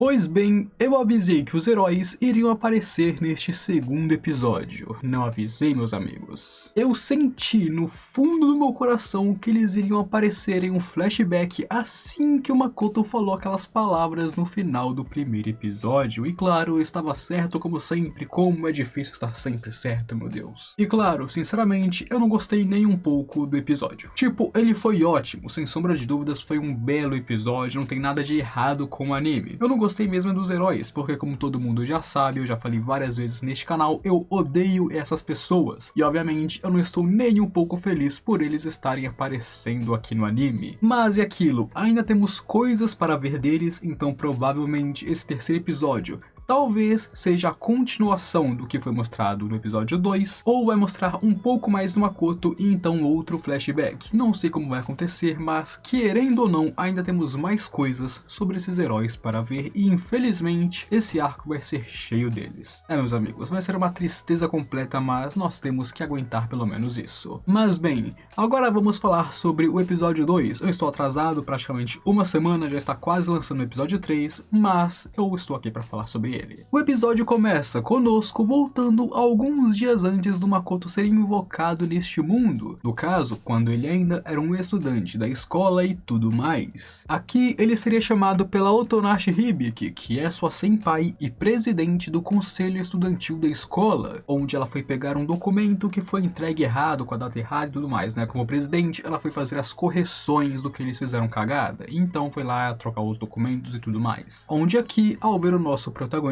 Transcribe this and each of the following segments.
Pois bem, eu avisei que os heróis iriam aparecer neste segundo episódio. Não avisei, meus amigos. Eu senti no fundo do meu coração que eles iriam aparecer em um flashback assim que o Makoto falou aquelas palavras no final do primeiro episódio. E claro, eu estava certo como sempre, como é difícil estar sempre certo, meu Deus. E claro, sinceramente, eu não gostei nem um pouco do episódio. Tipo, ele foi ótimo, sem sombra de dúvidas foi um belo episódio, não tem nada de errado com o anime. Eu não gostei mesmo dos heróis, porque como todo mundo já sabe, eu já falei várias vezes neste canal, eu odeio essas pessoas. E obviamente eu não estou nem um pouco feliz por eles estarem aparecendo aqui no anime. Mas é aquilo, ainda temos coisas para ver deles, então provavelmente esse terceiro episódio talvez seja a continuação do que foi mostrado no episódio 2, ou vai mostrar um pouco mais do Makoto e então outro flashback. Não sei como vai acontecer, mas querendo ou não, ainda temos mais coisas sobre esses heróis para ver e infelizmente esse arco vai ser cheio deles. Meus amigos, vai ser uma tristeza completa, mas nós temos que aguentar pelo menos isso. Mas bem, agora vamos falar sobre o episódio 2. Eu estou atrasado praticamente uma semana, já está quase lançando o episódio 3, mas eu estou aqui para falar sobre ele. O episódio começa conosco voltando alguns dias antes do Makoto ser invocado neste mundo, no caso, quando ele ainda era um estudante da escola e tudo mais. Aqui ele seria chamado pela Otonashi Hibiki, que é sua senpai e presidente do conselho estudantil da escola, onde ela foi pegar um documento que foi entregue errado, com a data errada e tudo mais, né? Como presidente, ela foi fazer as correções do que eles fizeram cagada, então foi lá trocar os documentos e tudo mais. Onde aqui, ao ver o nosso protagonista,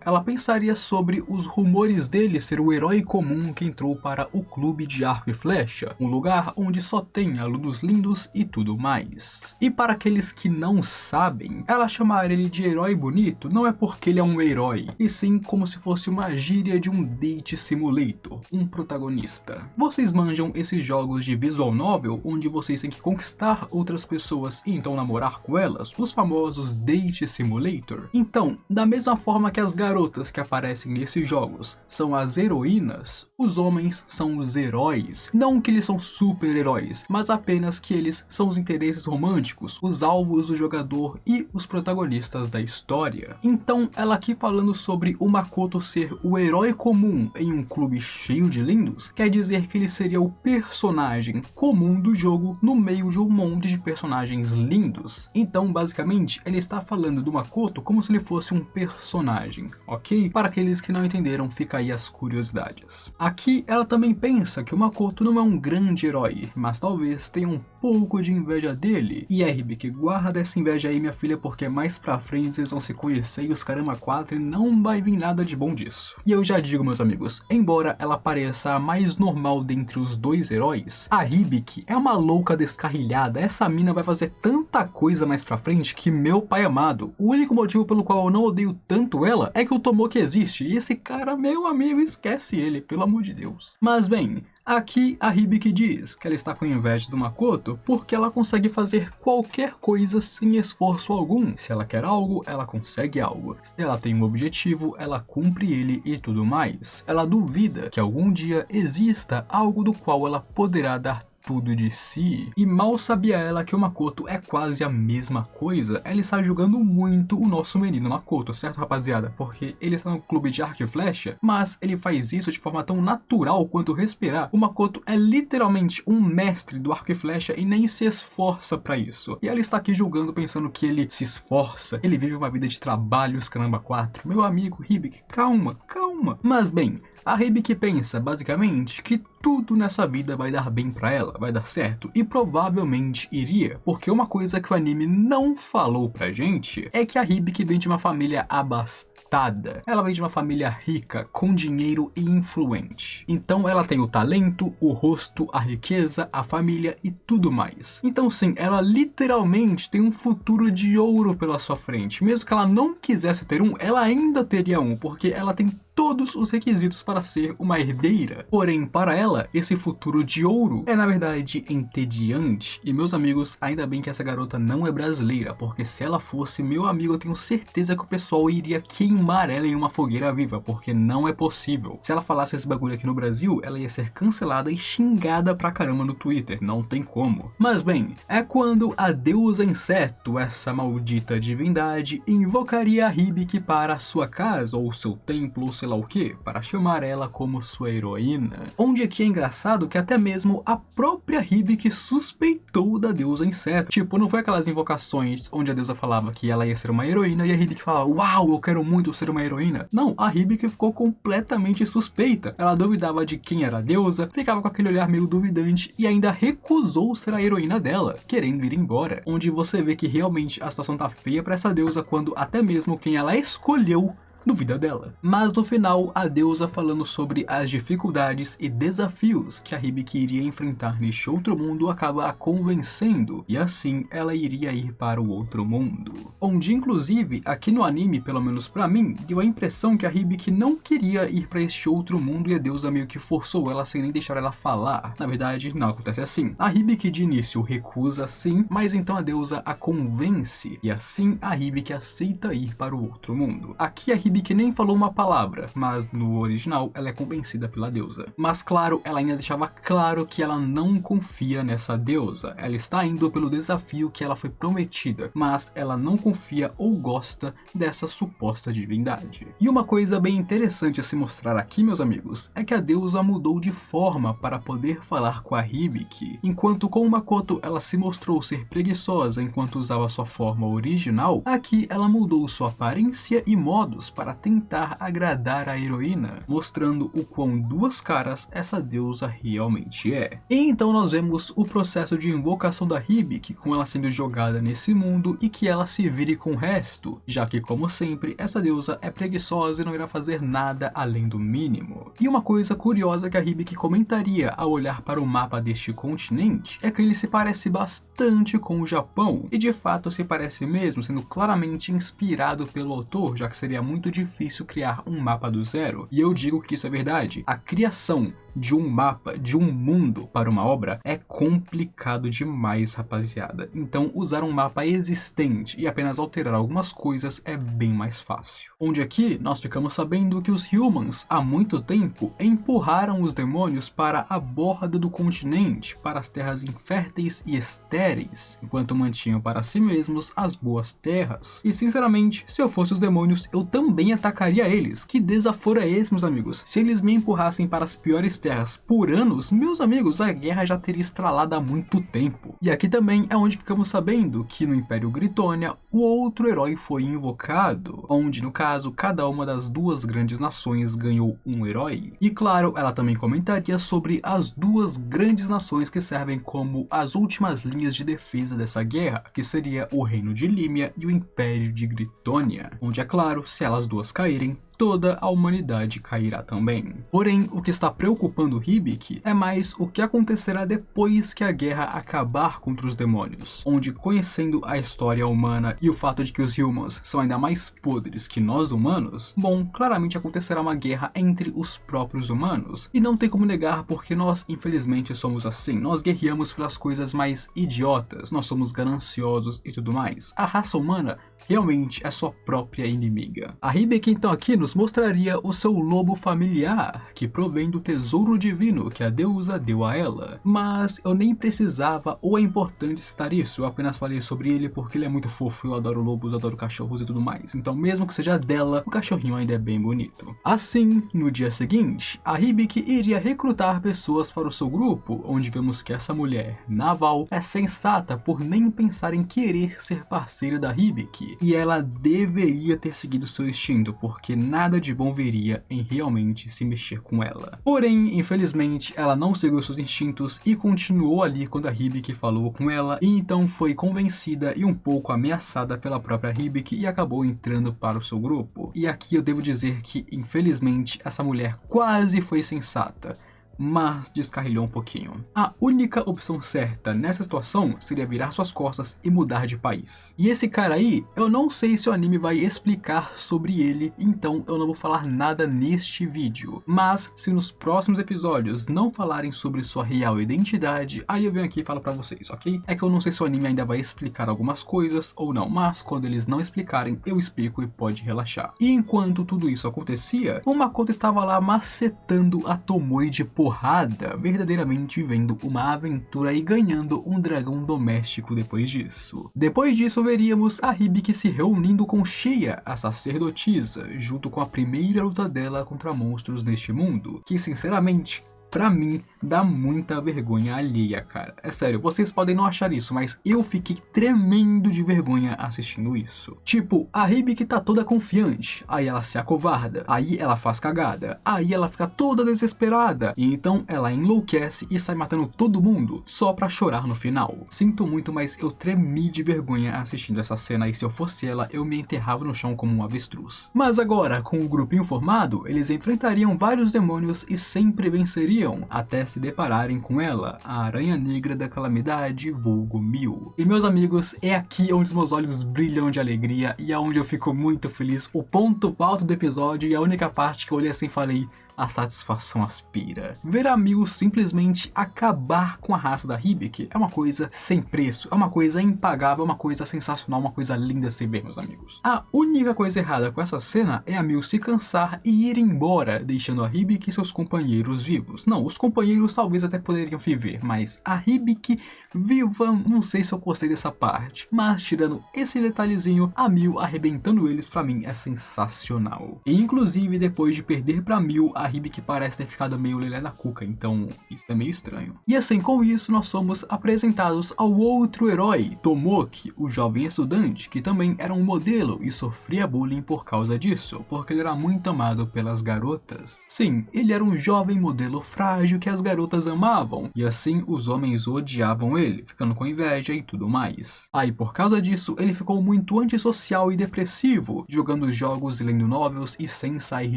ela pensaria sobre os rumores dele ser o herói comum que entrou para o clube de arco e flecha, um lugar onde só tem alunos lindos e tudo mais. E para aqueles que não sabem, ela chamar ele de herói bonito não é porque ele é um herói, e sim como se fosse uma gíria de um date simulator, um protagonista. Vocês manjam esses jogos de visual novel onde vocês têm que conquistar outras pessoas e então namorar com elas, os famosos date simulator? Então, da mesma forma que as garotas que aparecem nesses jogos são as heroínas, os homens são os heróis. Não que eles são super-heróis, mas apenas que eles são os interesses românticos, os alvos do jogador e os protagonistas da história. Então, ela aqui falando sobre o Makoto ser o herói comum em um clube cheio de lindos, quer dizer que ele seria o personagem comum do jogo no meio de um monte de personagens lindos. Então, basicamente, ele está falando do Makoto como se ele fosse um personagem, ok? Para aqueles que não entenderam, fica aí as curiosidades. Aqui ela também pensa que o Makoto não é um grande herói, mas talvez tenha um pouco de inveja dele. E Hibiki, guarda essa inveja aí, minha filha, porque mais pra frente vocês vão se conhecer e os caramba 4 e não vai vir nada de bom disso. E eu já digo, meus amigos, embora ela pareça a mais normal dentre os dois heróis, a Hibiki é uma louca descarrilhada. Essa mina vai fazer tanta coisa mais pra frente que, meu pai amado, o único motivo pelo qual eu não odeio tanto ela é que o Tomoki existe e esse cara, meu amigo, esquece ele, pelo amor de Deus. Mas bem, aqui a Hibiki diz que ela está com inveja do Makoto porque ela consegue fazer qualquer coisa sem esforço algum. Se ela quer algo, ela consegue algo. Se ela tem um objetivo, ela cumpre ele e tudo mais. Ela duvida que algum dia exista algo do qual ela poderá dar tudo de si. E mal sabia ela que o Makoto é quase a mesma coisa. Ela está julgando muito o nosso menino Makoto, certo, rapaziada? Porque ele está no clube de arco e flecha, mas ele faz isso de forma tão natural quanto respirar. O Makoto é literalmente um mestre do arco e flecha e nem se esforça pra isso. E ela está aqui julgando, pensando que ele se esforça, ele vive uma vida de trabalhos, caramba 4. Meu amigo Hibiki, calma, calma. Mas bem, a Hibiki pensa, basicamente, que tudo nessa vida vai dar bem pra ela, vai dar certo, e provavelmente iria, porque uma coisa que o anime não falou pra gente é que a Hibiki vem de uma família abastada. Ela vem de uma família rica, com dinheiro e influente. Então ela tem o talento, o rosto, a riqueza, a família e tudo mais. Então sim, ela literalmente tem um futuro de ouro pela sua frente. Mesmo que ela não quisesse ter um, ela ainda teria um, porque ela tem todos os requisitos para ser uma herdeira. Porém, para ela, esse futuro de ouro é na verdade entediante. E meus amigos, ainda bem que essa garota não é brasileira, porque se ela fosse, meu amigo, eu tenho certeza que o pessoal iria queimar ela em uma fogueira viva, porque não é possível. Se ela falasse esse bagulho aqui no Brasil, ela ia ser cancelada e xingada pra caramba no Twitter, não tem como. Mas bem, é quando a deusa inseto, essa maldita divindade, invocaria a Hibiki para sua casa, ou seu templo, ou sei lá o que, para chamar ela como sua heroína. Onde aqui é engraçado que até mesmo a própria Hibiki suspeitou da deusa inseto. Tipo, não foi aquelas invocações onde a deusa falava que ela ia ser uma heroína e a Hibiki falava, uau, eu quero muito ser uma heroína. Não, a Hibiki ficou completamente suspeita. Ela duvidava de quem era a deusa, ficava com aquele olhar meio duvidante e ainda recusou ser a heroína dela, querendo ir embora. Onde você vê que realmente a situação tá feia pra essa deusa quando até mesmo quem ela escolheu duvida dela. Mas no final, a deusa falando sobre as dificuldades e desafios que a Hibiki iria enfrentar neste outro mundo acaba a convencendo, e assim ela iria ir para o outro mundo. Onde inclusive, aqui no anime, pelo menos pra mim, deu a impressão que a Hibiki não queria ir para este outro mundo e a deusa meio que forçou ela sem nem deixar ela falar. Na verdade, não acontece assim. A Hibiki de início recusa sim, mas então a deusa a convence, e assim a Hibiki aceita ir para o outro mundo. Aqui a Hibiki nem falou uma palavra, mas no original ela é convencida pela deusa. Mas claro, ela ainda deixava claro que ela não confia nessa deusa. Ela está indo pelo desafio que ela foi prometida, mas ela não confia ou gosta dessa suposta divindade. E uma coisa bem interessante a se mostrar aqui, meus amigos, é que a deusa mudou de forma para poder falar com a Hibiki. Enquanto com Makoto ela se mostrou ser preguiçosa enquanto usava sua forma original, aqui ela mudou sua aparência e modos para tentar agradar a heroína, mostrando o quão duas caras essa deusa realmente é. E então nós vemos o processo de invocação da Hibiki, com ela sendo jogada nesse mundo e que ela se vire com o resto, já que como sempre, essa deusa é preguiçosa e não irá fazer nada além do mínimo. E uma coisa curiosa que a Hibiki comentaria ao olhar para o mapa deste continente é que ele se parece bastante com o Japão, e de fato se parece mesmo, sendo claramente inspirado pelo autor, já que seria muito difícil criar um mapa do zero. E eu digo que isso é verdade. A criação de um mapa, de um mundo para uma obra é complicado demais, rapaziada. Então usar um mapa existente e apenas alterar algumas coisas é bem mais fácil. Onde aqui nós ficamos sabendo que os humans há muito tempo empurraram os demônios para a borda do continente, para as terras inférteis e estéreis, enquanto mantinham para si mesmos as boas terras. E sinceramente, se eu fosse os demônios, eu também atacaria eles. Que desaforo é esse, meus amigos? Se eles me empurrassem para as piores terras por anos, meus amigos, a guerra já teria estralado há muito tempo. E aqui também é onde ficamos sabendo que no Império Gritônia, o outro herói foi invocado, onde no caso, cada uma das duas grandes nações ganhou um herói. E claro, ela também comentaria sobre as duas grandes nações que servem como as últimas linhas de defesa dessa guerra, que seria o Reino de Límia e o Império de Gritônia, onde é claro, se elas duas caírem, toda a humanidade cairá também. Porém, o que está preocupando Hibiki é mais o que acontecerá depois que a guerra acabar contra os demônios, onde, conhecendo a história humana e o fato de que os humans são ainda mais podres que nós humanos, bom, claramente acontecerá uma guerra entre os próprios humanos, e não tem como negar porque nós infelizmente somos assim, nós guerreamos pelas coisas mais idiotas, nós somos gananciosos e tudo mais. A raça humana realmente é sua própria inimiga. A Hibiki então aqui nos mostraria o seu lobo familiar, que provém do tesouro divino que a deusa deu a ela. Mas eu nem precisava ou é importante citar isso, eu apenas falei sobre ele porque ele é muito fofo, eu adoro lobos, eu adoro cachorros e tudo mais. Então mesmo que seja dela, o cachorrinho ainda é bem bonito. Assim, no dia seguinte, a Hibiki iria recrutar pessoas para o seu grupo, onde vemos que essa mulher, Naval, é sensata por nem pensar em querer ser parceira da Hibiki. E ela deveria ter seguido seu instinto, porque nada de bom viria em realmente se mexer com ela. Porém, infelizmente, ela não seguiu seus instintos e continuou ali quando a Hibiki falou com ela, e então foi convencida e um pouco ameaçada pela própria Hibiki e acabou entrando para o seu grupo. E aqui eu devo dizer que, infelizmente, essa mulher quase foi sensata. mas descarrilhou um pouquinho. A única opção certa nessa situação seria virar suas costas e mudar de país. E esse cara aí, eu não sei se o anime vai explicar sobre ele, então eu não vou falar nada neste vídeo. Mas se nos próximos episódios não falarem sobre sua real identidade, aí eu venho aqui e falo pra vocês, ok? É que eu não sei se o anime ainda vai explicar algumas coisas ou não, mas quando eles não explicarem, eu explico e pode relaxar. E enquanto tudo isso acontecia, o Makoto estava lá macetando a Tomoe de porrada, verdadeiramente vivendo uma aventura e ganhando um dragão doméstico depois disso. Depois disso, veríamos a Hibiki se reunindo com Shia, a sacerdotisa, junto com a primeira luta dela contra monstros neste mundo, que sinceramente, pra mim, dá muita vergonha alheia, cara. É sério, vocês podem não achar isso, mas eu fiquei tremendo de vergonha assistindo isso. Tipo, a Hibiki tá toda confiante, aí ela se acovarda, aí ela faz cagada, aí ela fica toda desesperada, e então ela enlouquece e sai matando todo mundo, só pra chorar no final. Sinto muito, mas eu tremi de vergonha assistindo essa cena, e se eu fosse ela, eu me enterrava no chão como um avestruz. Mas agora, com o grupinho formado, eles enfrentariam vários demônios e sempre venceriam, até se depararem com ela, a Aranha Negra da Calamidade, vulgo Mil. E meus amigos, é aqui onde os meus olhos brilham de alegria e aonde eu fico muito feliz, o ponto alto do episódio e a única parte que eu olhei assim e falei: a satisfação aspira. Ver a Mil simplesmente acabar com a raça da Hibiki é uma coisa sem preço, é uma coisa impagável, é uma coisa sensacional, uma coisa linda a se ver, meus amigos. A única coisa errada com essa cena é a Mil se cansar e ir embora, deixando a Hibiki e seus companheiros vivos. Não, os companheiros talvez até poderiam viver, mas a Hibiki viva, não sei se eu gostei dessa parte. Mas tirando esse detalhezinho, a Mil arrebentando eles pra mim é sensacional. E inclusive depois de perder pra Mil, a Hibiki parece ter ficado meio lelé da cuca, então isso é meio estranho. E assim, com isso, nós somos apresentados ao outro herói, Tomoki, o jovem estudante, que também era um modelo e sofria bullying por causa disso, porque ele era muito amado pelas garotas. Sim, ele era um jovem modelo frágil que as garotas amavam, e assim os homens odiavam ele, ficando com inveja e tudo mais. Aí por causa disso, ele ficou muito antissocial e depressivo, jogando jogos e lendo novels e sem sair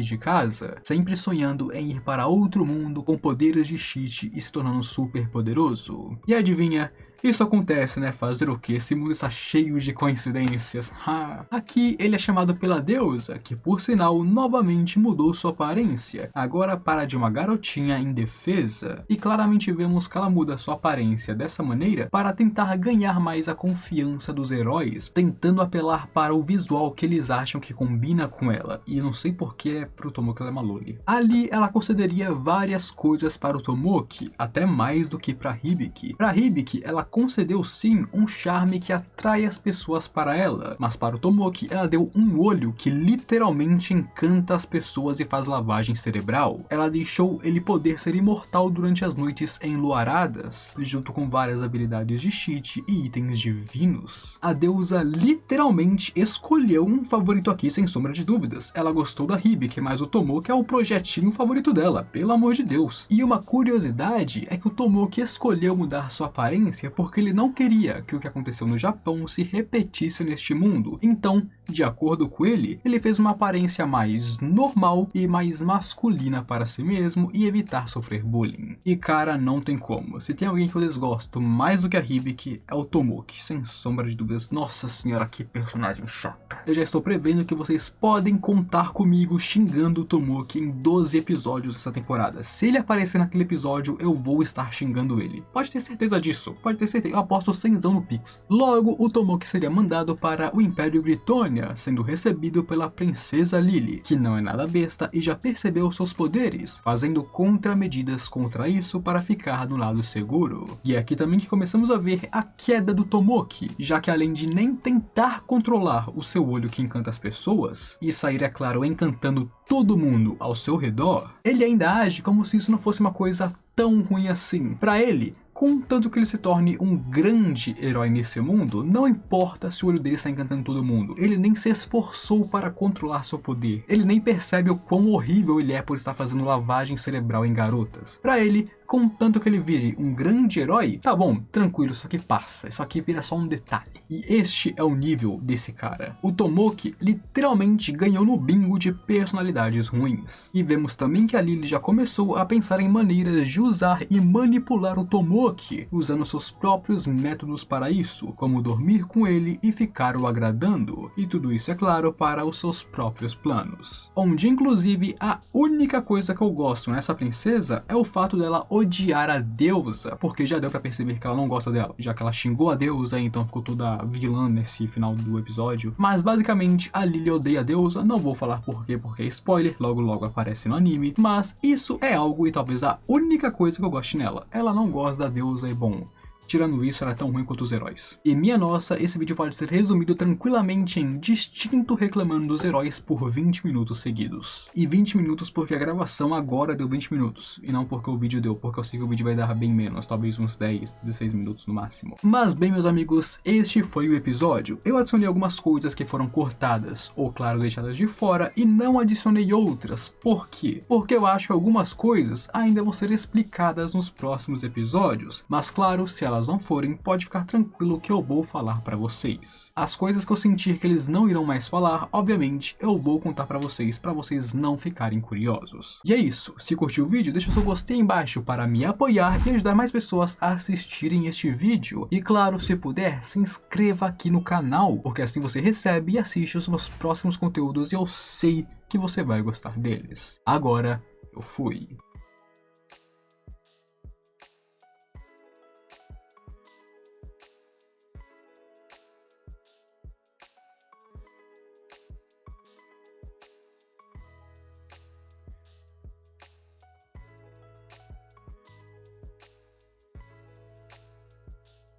de casa, sempre sonhando em ir para outro mundo com poderes de cheat e se tornando super poderoso. E adivinha? Isso acontece, né? Fazer o que? Esse mundo está cheio de coincidências. Aqui ele é chamado pela deusa, que por sinal novamente mudou sua aparência, agora para de uma garotinha indefesa. E claramente vemos que ela muda sua aparência dessa maneira para tentar ganhar mais a confiança dos heróis, tentando apelar para o visual que eles acham que combina com ela. E não sei porque pro Tomoki ela é uma loli. Ali ela concederia várias coisas para o Tomoki, até mais do que para Hibiki. Para Hibiki, ela concedeu sim um charme que atrai as pessoas para ela, mas para o Tomoki ela deu um olho que literalmente encanta as pessoas e faz lavagem cerebral. Ela deixou ele poder ser imortal durante as noites enluaradas, junto com várias habilidades de cheat e itens divinos. A deusa literalmente escolheu um favorito aqui sem sombra de dúvidas. Ela gostou da Hibiki, mas o Tomoki é o projetinho favorito dela, pelo amor de Deus. E uma curiosidade é que o Tomoki escolheu mudar sua aparência porque ele não queria que o que aconteceu no Japão se repetisse neste mundo. Então, de acordo com ele, ele fez uma aparência mais normal e mais masculina para si mesmo e evitar sofrer bullying. E cara, não tem como. Se tem alguém que eu desgosto mais do que a Hibiki, é o Tomoki, sem sombra de dúvidas. Nossa senhora, que personagem chato. Eu já estou prevendo que vocês podem contar comigo xingando o Tomoki em 12 episódios dessa temporada. Se ele aparecer naquele episódio, eu vou estar xingando ele. Pode ter certeza disso, pode ter certeza. Eu aposto 100 no Pix. Logo, o Tomoki seria mandado para o Império Britônia, sendo recebido pela princesa Lily, que não é nada besta e já percebeu seus poderes, fazendo contramedidas contra isso para ficar do lado seguro. E é aqui também que começamos a ver a queda do Tomoki, já que além de nem tentar controlar o seu olho que encanta as pessoas, e sair, é claro, encantando todo mundo ao seu redor, ele ainda age como se isso não fosse uma coisa tão ruim assim. Para ele, contanto que ele se torne um grande herói nesse mundo, não importa se o olho dele está encantando todo mundo. Ele nem se esforçou para controlar seu poder. Ele nem percebe o quão horrível ele é por estar fazendo lavagem cerebral em garotas. Para ele, contanto que ele vire um grande herói, tá bom, tranquilo, isso aqui passa, isso aqui vira só um detalhe. E este é o nível desse cara. O Tomoki literalmente ganhou no bingo de personalidades ruins. E vemos também que a Lily já começou a pensar em maneiras de usar e manipular o Tomoki, usando seus próprios métodos para isso, como dormir com ele e ficar o agradando. E tudo isso, é claro, para os seus próprios planos. Onde, inclusive, a única coisa que eu gosto nessa princesa é o fato dela odiar a deusa, porque já deu pra perceber que ela não gosta dela, já que ela xingou a deusa, então ficou toda vilã nesse final do episódio. Mas basicamente a Lily odeia a deusa, não vou falar porquê, porque é spoiler, logo logo aparece no anime, mas isso é algo e talvez a única coisa que eu goste nela. Ela não gosta da deusa e bom, tirando isso, ela é tão ruim quanto os heróis. E minha nossa, esse vídeo pode ser resumido tranquilamente em distinto reclamando dos heróis por 20 minutos seguidos. E 20 minutos porque a gravação agora deu 20 minutos, e não porque o vídeo deu, porque eu sei que o vídeo vai dar bem menos, talvez uns 10, 16 minutos no máximo. Mas bem, meus amigos, este foi o episódio. Eu adicionei algumas coisas que foram cortadas, ou claro, deixadas de fora, e não adicionei outras. Por quê? Porque eu acho que algumas coisas ainda vão ser explicadas nos próximos episódios, mas claro, se elas não forem, pode ficar tranquilo que eu vou falar pra vocês. As coisas que eu sentir que eles não irão mais falar, obviamente, eu vou contar pra vocês não ficarem curiosos. E é isso, se curtiu o vídeo, deixa o seu gostei embaixo para me apoiar e ajudar mais pessoas a assistirem este vídeo. E claro, se puder, se inscreva aqui no canal, porque assim você recebe e assiste os meus próximos conteúdos e eu sei que você vai gostar deles. Agora, eu fui.